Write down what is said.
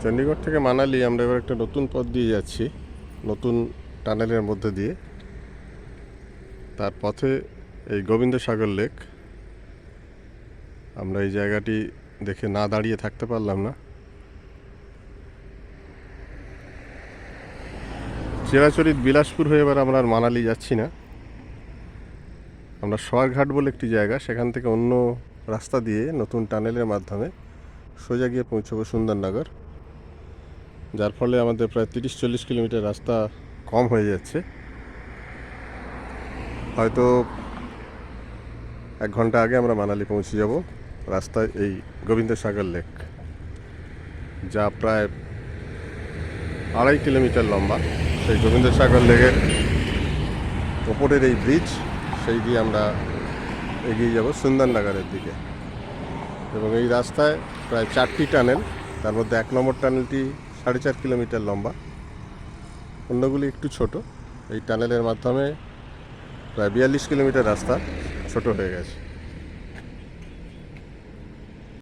চণ্ডীগড় থেকে মানালি আমরা এবার একটা নতুন পথ দিয়ে যাচ্ছি, নতুন টানেলের মধ্যে দিয়ে। তার পথে এই গোবিন্দসাগর লেক। আমরা এই জায়গাটি দেখে না দাঁড়িয়ে থাকতে পারলাম না। চিরাচরিত বিলাসপুর হয়ে এবার আমরা আর মানালি যাচ্ছি না, আমরা সোয়ারঘাট বলে একটি জায়গা, সেখান থেকে অন্য রাস্তা দিয়ে নতুন টানেলের মাধ্যমে সোজা গিয়ে পৌঁছবো সুন্দরনগর। যার ফলে আমাদের প্রায় 30-40 কিলোমিটার রাস্তা কম হয়ে যাচ্ছে। হয়তো 1 ঘন্টা আগে আমরা মানালি পৌঁছে যাব। রাস্তায় এই গোবিন্দসাগর লেক, যা প্রায় 2.5 কিলোমিটার লম্বা। সেই গোবিন্দসাগর লেকের ওপরের এই ব্রিজ, সেই দিয়ে আমরা এগিয়ে যাব সুন্দরনগরের দিকে। এবং এই রাস্তায় প্রায় 4টি টানেল, তার মধ্যে 1 নম্বর টানেলটি 4.5 কিলোমিটার লম্বা, অন্যগুলি একটু ছোট। এই টানেলের মাধ্যমে প্রায় 42 কিলোমিটার রাস্তা ছোট হয়ে গেছে।